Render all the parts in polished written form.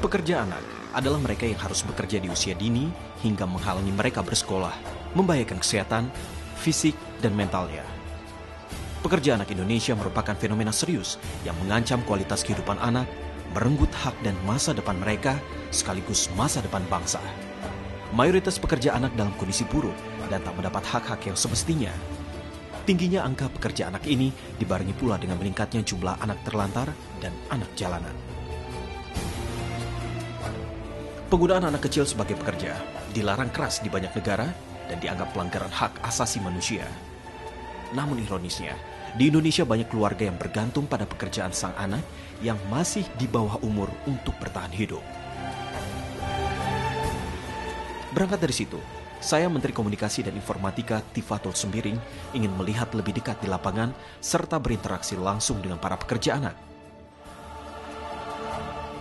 Pekerja anak adalah mereka yang harus bekerja di usia dini hingga menghalangi mereka bersekolah, membahayakan kesehatan, fisik, dan mentalnya. Pekerja anak Indonesia merupakan fenomena serius yang mengancam kualitas kehidupan anak, merenggut hak dan masa depan mereka, sekaligus masa depan bangsa. Mayoritas pekerja anak dalam kondisi buruk dan tak mendapat hak-hak yang semestinya. Tingginya angka pekerja anak ini dibarengi pula dengan meningkatnya jumlah anak terlantar dan anak jalanan. Penggunaan anak kecil sebagai pekerja dilarang keras di banyak negara dan dianggap pelanggaran hak asasi manusia. Namun ironisnya, di Indonesia banyak keluarga yang bergantung pada pekerjaan sang anak yang masih di bawah umur untuk bertahan hidup. Berangkat dari situ, saya Menteri Komunikasi dan Informatika Tifatul Sembiring ingin melihat lebih dekat di lapangan serta berinteraksi langsung dengan para pekerja anak.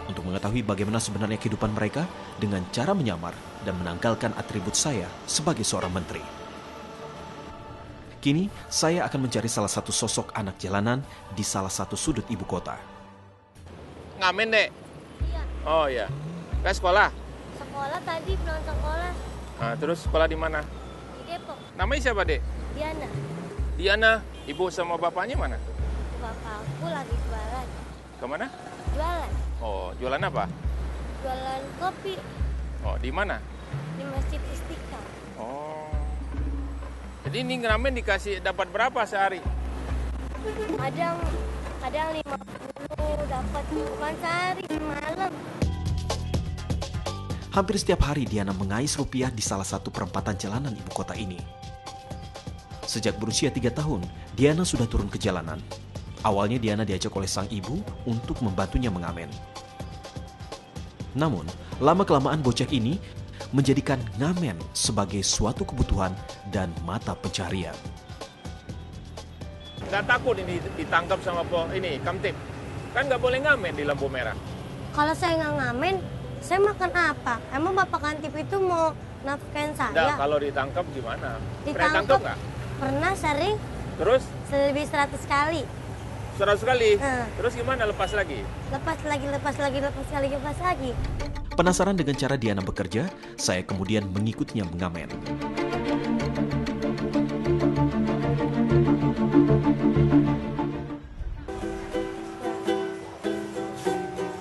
Untuk mengetahui bagaimana sebenarnya kehidupan mereka dengan cara menyamar dan menanggalkan atribut saya sebagai seorang menteri. Kini, saya akan mencari salah satu sosok anak jalanan di salah satu sudut ibu kota. Ngamen, Dek? Iya. Oh iya. Ke sekolah? Sekolah tadi pulang sekolah Nah, terus sekolah di mana? di Depok. Namanya siapa, Dek? Diana, Diana. Ibu sama bapaknya mana? bapakku lagi jualan. Kemana? Jualan. Oh, jualan apa? Jualan kopi Oh, di mana? di Masjid Istiqlal. Oh. Jadi ini ngamen dikasih dapat berapa sehari? Kadang 50 dapat, bukan sehari, malam. Hampir setiap hari Diana mengais rupiah di salah satu perempatan jalanan ibu kota ini. Sejak berusia 3 tahun, Diana sudah turun ke jalanan. Awalnya Diana diajak oleh sang ibu untuk membantunya mengamen. Namun, lama-kelamaan bocah ini menjadikan ngamen sebagai suatu kebutuhan dan mata pencaharian. Gak takut ini ditangkap sama Kamtip? Kan nggak boleh ngamen di lampu merah. Kalau saya nggak ngamen, saya makan apa? Emang Bapak Kantip itu mau nafkahin Nggak, saya? kalau ditangkap gimana? Pernah Ditangkap. tangkap nggak? Pernah, sering, Terus lebih 100 kali. 100 kali? Hmm. Terus gimana lepas lagi? Lepas lagi. Penasaran dengan cara Diana bekerja, saya kemudian mengikutinya mengamen.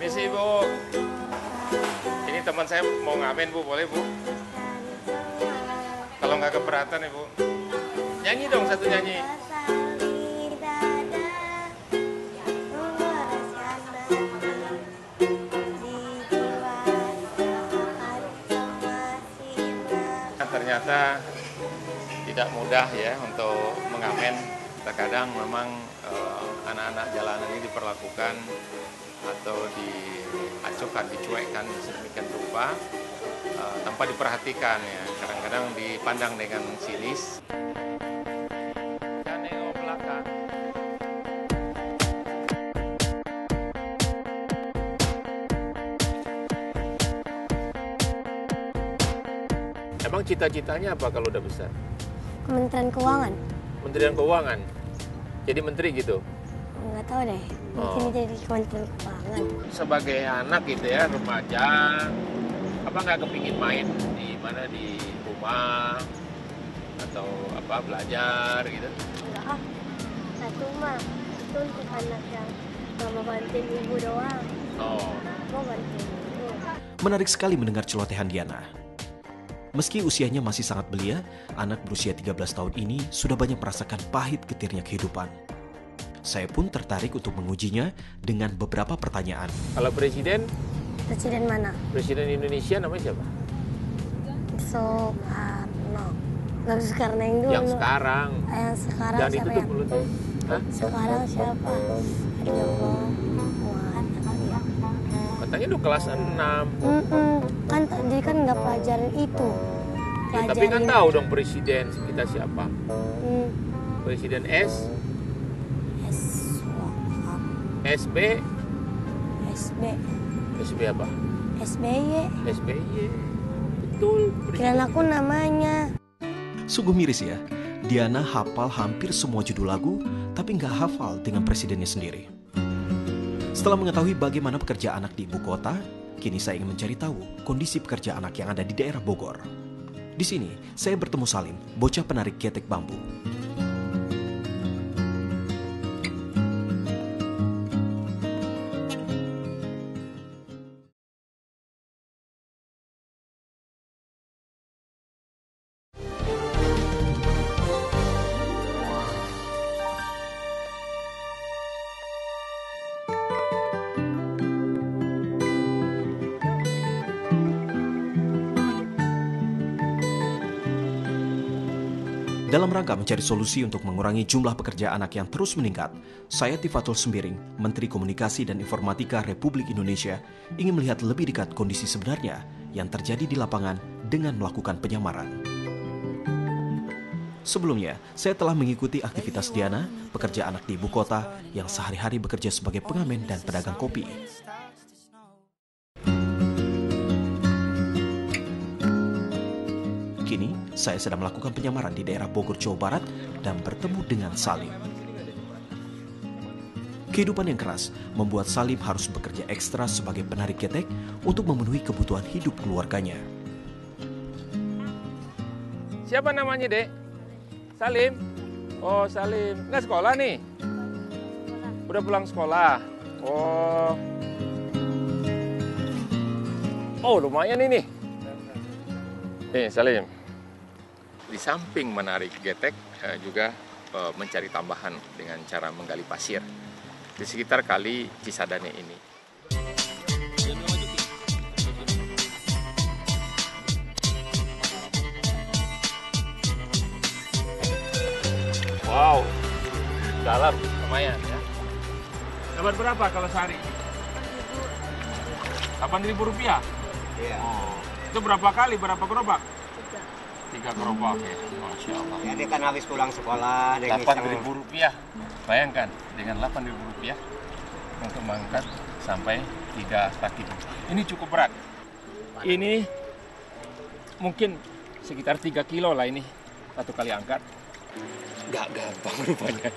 Misi, Bu. Ini teman saya mau ngamen, Bu. Boleh, Bu? Kalau nggak keberatan, Ibu. Nyanyi dong satu nyanyi. Ternyata tidak mudah ya untuk mengamen. Terkadang memang anak-anak jalanan ini diperlakukan atau diacuhkan, dicuekkan sedemikian rupa tanpa diperhatikan ya. Kadang-kadang dipandang dengan sinis. Jangan nengok belakang. Emang cita-citanya apa kalau udah besar? Kementerian Keuangan. Kementerian Keuangan. Jadi menteri gitu. Nggak tahu deh. Mungkin jadi Kementerian Keuangan. Sebagai anak gitu ya, remaja, apa nggak kepingin main di mana di rumah atau apa belajar gitu? Enggak ah. Satu mah itu untuk anak yang nggak mau bantuin ibu doang. Oh, Mau bantuin ibu. Menarik sekali mendengar celotehan Diana. Meski usianya masih sangat belia, anak berusia 13 tahun ini sudah banyak merasakan pahit getirnya kehidupan. Saya pun tertarik untuk mengujinya dengan beberapa pertanyaan. kalau presiden Presiden mana? Indonesia namanya siapa? Soekarno. Nggak Soekarno yang dulu. Yang sekarang. Yang sekarang Dan siapa itu ya? tuh perlu tuh. Hah? Sekarang siapa? Aduh, Muhammad kali ya. Katanya udah kelas 6. Kan jadi kan nggak pelajarin itu. Ya, tapi kan tahu dong presiden kita siapa? Presiden SB, SB, SB apa? SBY. SBY. Betul. Kirain aku namanya. Sungguh miris ya, Diana hafal hampir semua judul lagu, tapi nggak hafal dengan presidennya sendiri. Setelah mengetahui bagaimana pekerja anak di ibu kota, Kini saya ingin mencari tahu kondisi pekerja anak yang ada di daerah Bogor. Di sini, saya bertemu Salim, bocah penarik getek bambu. Dalam rangka mencari solusi untuk mengurangi jumlah pekerja anak yang terus meningkat, saya Tifatul Sembiring, Menteri Komunikasi dan Informatika Republik Indonesia, ingin melihat lebih dekat kondisi sebenarnya yang terjadi di lapangan dengan melakukan penyamaran. Sebelumnya, saya telah mengikuti aktivitas Diana, pekerja anak di ibu kota yang sehari-hari bekerja sebagai pengamen dan pedagang kopi. Kini, saya sedang melakukan penyamaran di daerah Bogor, Jawa Barat dan bertemu dengan Salim. Kehidupan yang keras membuat Salim harus bekerja ekstra sebagai penarik getek untuk memenuhi kebutuhan hidup keluarganya. Siapa namanya, Dek? Salim? Oh, Salim. Nggak sekolah nih? Udah pulang sekolah? Oh. Oh, lumayan ini. Nih, Salim. Di samping menarik getek, juga mencari tambahan dengan cara menggali pasir di sekitar kali Cisadane ini. Wow, dalam lumayan ya. Dapat berapa kalau sehari? Rp8.000? Iya. Oh, itu berapa kali, berapa gerobak? 3 gerobak ya, Masya Allah. Ya, dia kan habis pulang sekolah. Rp8.000, bayangkan dengan Rp8.000 untuk mengangkat sampai 3 kaki. Ini cukup berat. Ini mungkin sekitar 3 kilo lah ini satu kali angkat. Nggak gampang rupanya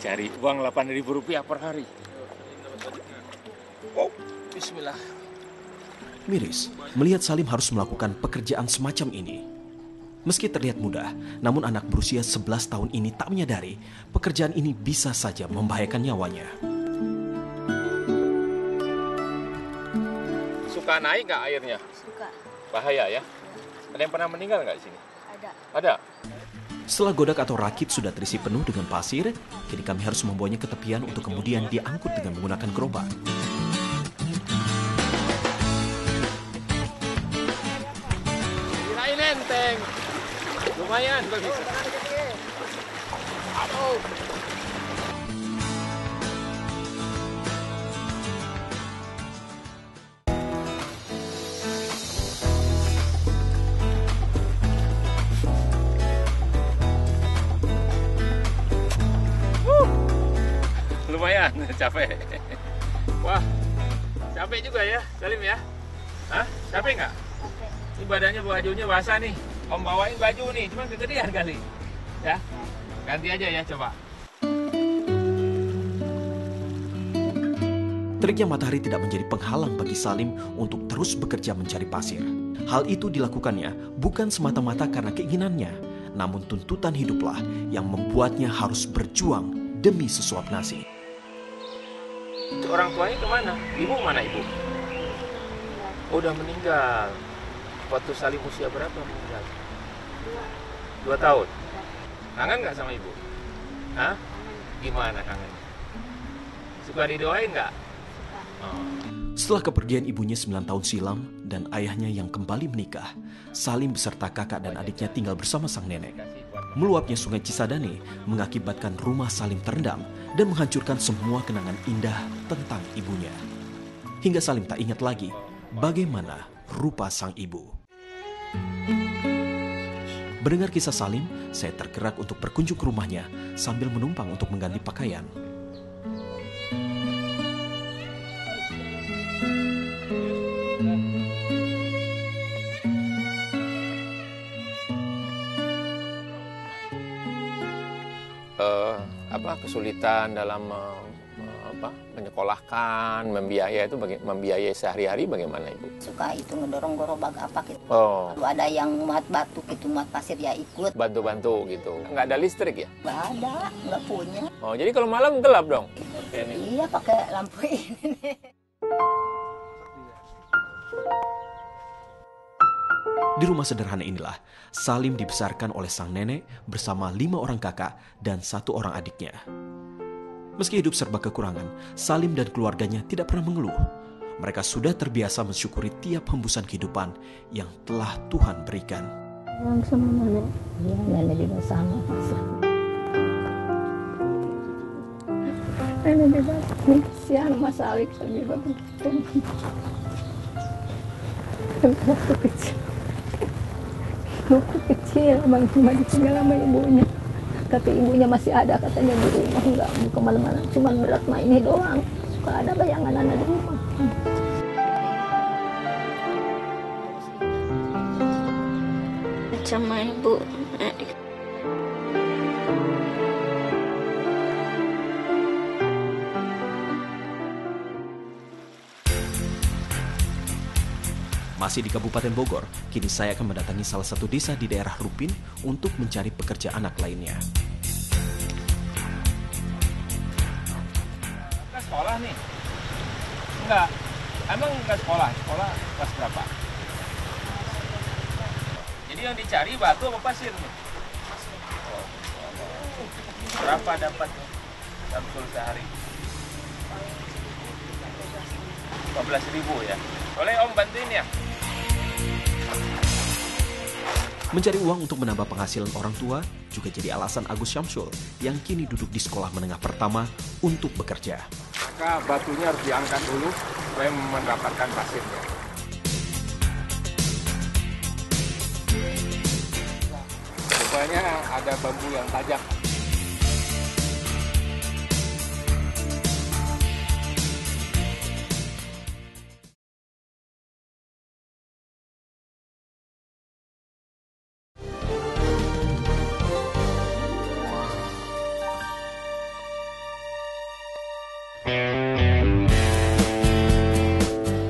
cari uang Rp8.000 per hari. Oh, Bismillah. Miris, melihat Salim harus melakukan pekerjaan semacam ini. Meski terlihat mudah, namun anak berusia 11 tahun ini tak menyadari pekerjaan ini bisa saja membahayakan nyawanya. Suka naik nggak airnya? Suka. Bahaya ya? Ada yang pernah meninggal nggak di sini? Ada. Ada? Setelah godak atau rakit sudah terisi penuh dengan pasir, kini kami harus membawanya ke tepian untuk kemudian diangkut dengan menggunakan gerobak. Kirain enteng. Lumayan bagus. Aduh. Lumayan, capek. Wah, capek juga ya, Salim ya? Hah? Capek nggak? Ini badannya, bajunya basah nih. Om bawain baju nih, cuma kegedean kali. Ya, ganti aja ya, coba. Teriknya matahari tidak menjadi penghalang bagi Salim untuk terus bekerja mencari pasir. Hal itu dilakukannya bukan semata-mata karena keinginannya, namun tuntutan hiduplah yang membuatnya harus berjuang demi sesuap nasi. Itu orang tuanya kemana? Ibu mana ibu? Oh, udah meninggal. Waktu Salim usia berapa meninggal? 2 tahun. Kangen nggak sama ibu? Hah? Gimana kangen? Suka didoain nggak? Oh. Setelah kepergian ibunya 9 tahun silam dan ayahnya yang kembali menikah, Salim beserta kakak dan adiknya tinggal bersama sang nenek. Meluapnya sungai Cisadane mengakibatkan rumah Salim terendam dan menghancurkan semua kenangan indah tentang ibunya. Hingga Salim tak ingat lagi bagaimana rupa sang ibu. Mendengar kisah Salim, saya tergerak untuk berkunjung ke rumahnya sambil menumpang untuk mengganti pakaian. kesulitan dalam menyekolahkan, membiayai sehari-hari bagaimana Ibu? Suka itu ngedorong gerobak apa gitu. Oh. Kalau ada yang muat batu gitu, muat pasir ya ikut. Bantu-bantu gitu. Nggak ada listrik ya? Nggak ada, nggak punya. Oh, jadi kalau malam gelap dong? Iya, pakai lampu ini. Di rumah sederhana inilah, Salim dibesarkan oleh sang nenek bersama 5 orang kakak dan 1 orang adiknya. Meski hidup serba kekurangan, Salim dan keluarganya tidak pernah mengeluh. Mereka sudah terbiasa mensyukuri tiap hembusan kehidupan yang telah Tuhan berikan. Yang sama nenek. Iya, nenek juga sama. Nenek juga kesian Mas Alik juga begitu. Waktu kecil, Bang cuma ditinggal sama ibunya. Kata ibunya masih ada katanya di rumah, enggak mau kemana-mana. Cuma berat mah ini doang. Suka ada bayangan anak di rumah. Sama ibu. Masih di Kabupaten Bogor, kini saya akan mendatangi salah satu desa di daerah Rupin untuk mencari pekerja anak lainnya. Nggak sekolah nih? Enggak. Emang nggak sekolah? Sekolah kelas berapa? Jadi yang dicari batu apa pasir nih? Berapa dapat Samsul sehari? 15.000 ya? Boleh Om bantuin ya? Mencari uang untuk menambah penghasilan orang tua juga jadi alasan Agus Syamsul yang kini duduk di sekolah menengah pertama untuk bekerja. Maka batunya harus diangkat dulu supaya mendapatkan pasirnya. Rupanya ada bambu yang tajam.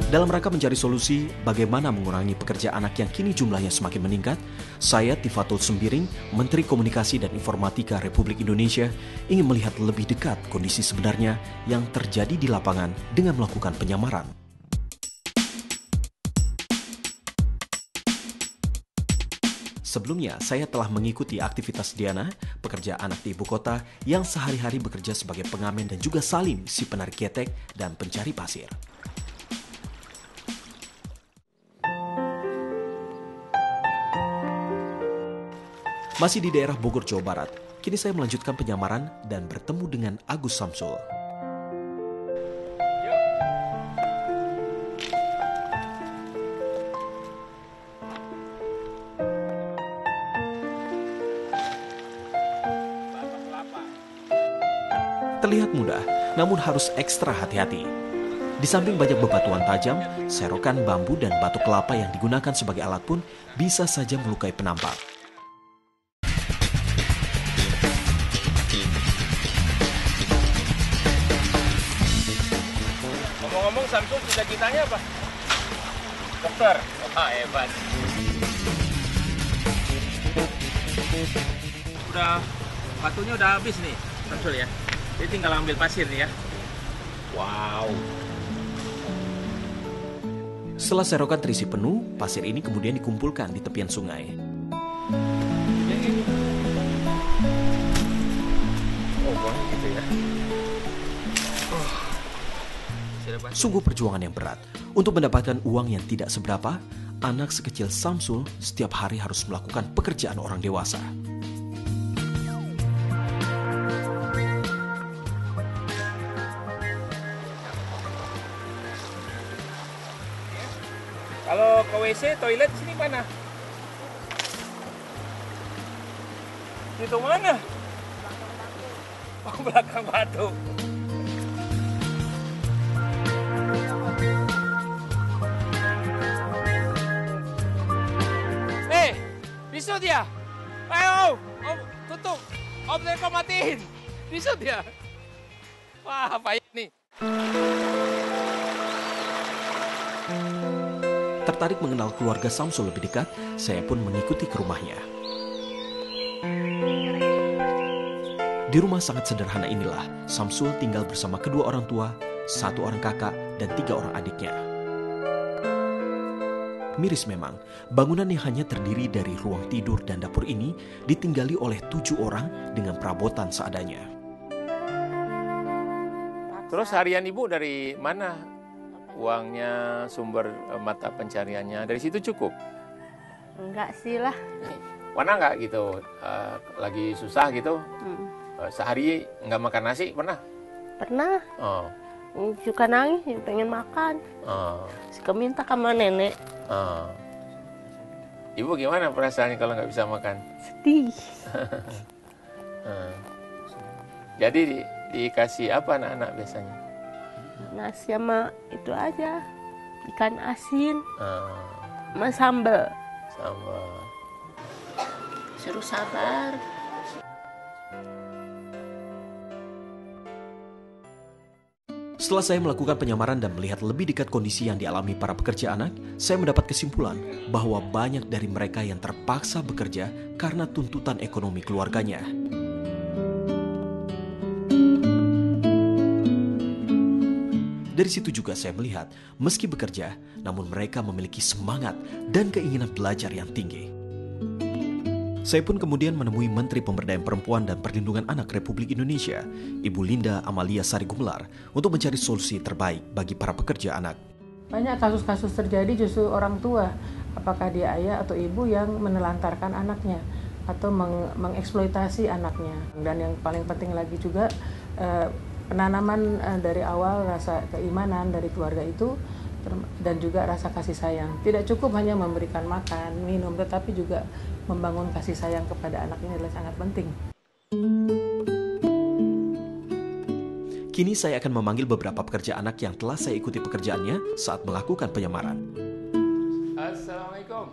Dalam rangka mencari solusi bagaimana mengurangi pekerja anak yang kini jumlahnya semakin meningkat, saya Tifatul Sembiring, Menteri Komunikasi dan Informatika Republik Indonesia, ingin melihat lebih dekat kondisi sebenarnya yang terjadi di lapangan dengan melakukan penyamaran. Sebelumnya, saya telah mengikuti aktivitas Diana, pekerja anak di ibu kota yang sehari-hari bekerja sebagai pengamen dan juga Salim, si penarik ketek dan pencari pasir. Masih di daerah Bogor, Jawa Barat, kini saya melanjutkan penyamaran dan bertemu dengan Agus Syamsul. Terlihat mudah, namun harus ekstra hati-hati. Di samping banyak bebatuan tajam, serokan bambu dan batu kelapa yang digunakan sebagai alat pun bisa saja melukai penampak. Ngomong-ngomong, Samsul cita-citanya apa? Dokter. Wah, hebat. Batunya udah habis nih, Samsul ya. Jadi tinggal ambil pasir nih ya. Wow. Setelah serokan terisi penuh, pasir ini kemudian dikumpulkan di tepian sungai. Oh, buang gitu ya. Sungguh perjuangan yang berat. Untuk mendapatkan uang yang tidak seberapa, anak sekecil Samsul setiap hari harus melakukan pekerjaan orang dewasa. Kalau ke WC, toilet sini mana? Itu mana? Oh, belakang batu. Bisu dia. Ayo, Om, tutup. Om, saya kau matiin. Bisa dia. Wah, payah nih. Tertarik mengenal keluarga Samsul lebih dekat, saya pun mengikuti ke rumahnya. Di rumah sangat sederhana inilah, Samsul tinggal bersama kedua orang tua, satu orang kakak, dan 3 orang adiknya. Miris memang, bangunan yang hanya terdiri dari ruang tidur dan dapur ini ditinggali oleh 7 orang dengan perabotan seadanya. Terus harian Ibu dari mana? Uangnya, sumber mata pencariannya, dari situ cukup? Enggak sih lah. Pernah nggak gitu, lagi susah gitu, sehari nggak makan nasi, pernah? Pernah. Oh. Suka nangis, pengen makan. Suka minta sama nenek. Ibu gimana perasaannya kalau nggak bisa makan? Sedih. Jadi dikasih apa anak-anak biasanya? Nasi sama itu aja, ikan asin, sama sambal. Sambal. Suruh sabar. Setelah saya melakukan penyamaran dan melihat lebih dekat kondisi yang dialami para pekerja anak, saya mendapat kesimpulan bahwa banyak dari mereka yang terpaksa bekerja karena tuntutan ekonomi keluarganya. Dari situ juga saya melihat, meski bekerja, namun mereka memiliki semangat dan keinginan belajar yang tinggi. Saya pun kemudian menemui Menteri Pemberdayaan Perempuan dan Perlindungan Anak Republik Indonesia, Ibu Linda Amalia Sari Gumelar, untuk mencari solusi terbaik bagi para pekerja anak. Banyak kasus-kasus terjadi justru orang tua, apakah dia ayah atau ibu yang menelantarkan anaknya atau mengeksploitasi anaknya. Dan yang paling penting lagi juga, penanaman dari awal rasa keimanan dari keluarga itu dan juga rasa kasih sayang. Tidak cukup hanya memberikan makan, minum, tetapi juga membangun kasih sayang kepada anak ini adalah sangat penting. Kini saya akan memanggil beberapa pekerja anak yang telah saya ikuti pekerjaannya saat melakukan penyamaran. Assalamualaikum.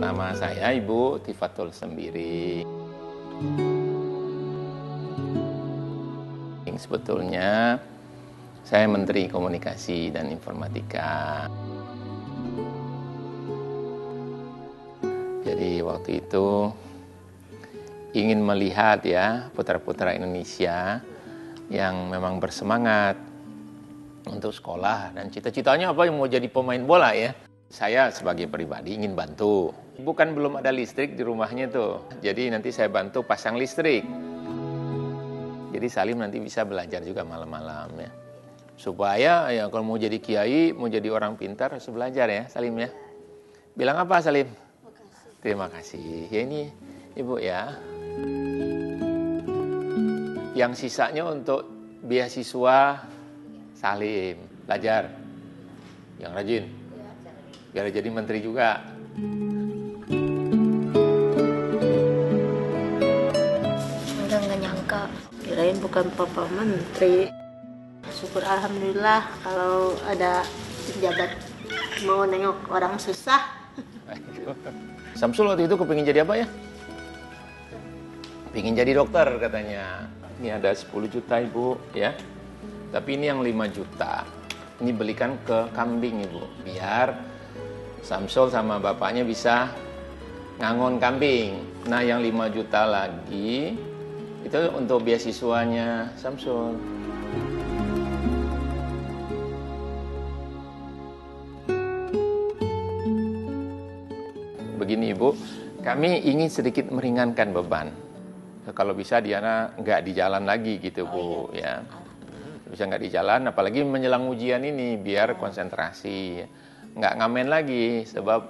Nama saya Ibu Tifatul Sembiri. Sebetulnya saya Menteri Komunikasi dan Informatika. Jadi waktu itu ingin melihat ya putra-putra Indonesia yang memang bersemangat untuk sekolah dan cita-citanya apa, yang mau jadi pemain bola ya. Saya sebagai pribadi ingin bantu. Bukan belum ada listrik di rumahnya tuh. Jadi nanti saya bantu pasang listrik. Jadi Salim nanti bisa belajar juga malam-malam ya. Supaya ya kalau mau jadi kiai, mau jadi orang pintar harus belajar ya Salim ya. Bilang apa Salim? Terima kasih. Ya ini Ibu ya. Yang sisanya untuk beasiswa Salim. Belajar. Yang rajin. Biar jadi menteri juga. Nggak nyangka. Kirain bukan papa menteri. Syukur alhamdulillah kalau ada pejabat mau nengok orang susah. Samsul waktu itu kepingin jadi apa ya? Pingin jadi dokter katanya. Ini ada 10 juta Ibu ya. Tapi ini yang 5 juta. Ini belikan ke kambing Ibu. Biar Samsul sama bapaknya bisa ngangon kambing. Nah yang 5 juta lagi itu untuk beasiswanya Samsul. Begini Ibu, kami ingin sedikit meringankan beban. Kalau bisa Diana nggak di jalan lagi gitu Bu ya. Bisa nggak di jalan, apalagi menjelang ujian ini biar konsentrasi, nggak ngamen lagi sebab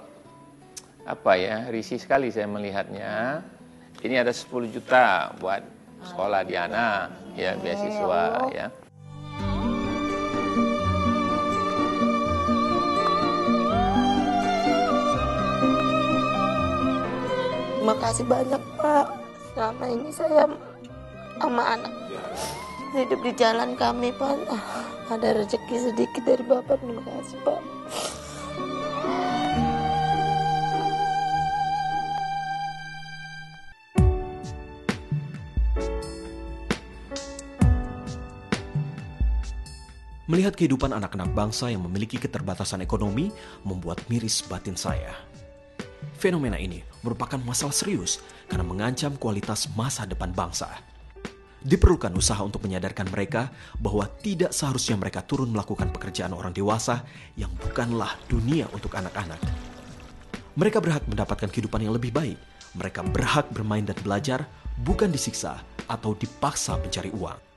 apa ya, risih sekali saya melihatnya. Ini ada 10 juta buat sekolah Diana ya, beasiswa ya. Terima kasih banyak Pak. Selama ini saya sama anak hidup di jalan kami Pak. Ada rezeki sedikit dari Bapak. Terima kasih Pak. Melihat kehidupan anak-anak bangsa yang memiliki keterbatasan ekonomi membuat miris batin saya. Fenomena ini merupakan masalah serius karena mengancam kualitas masa depan bangsa. Diperlukan usaha untuk menyadarkan mereka bahwa tidak seharusnya mereka turun melakukan pekerjaan orang dewasa yang bukanlah dunia untuk anak-anak. Mereka berhak mendapatkan kehidupan yang lebih baik. Mereka berhak bermain dan belajar, bukan disiksa atau dipaksa mencari uang.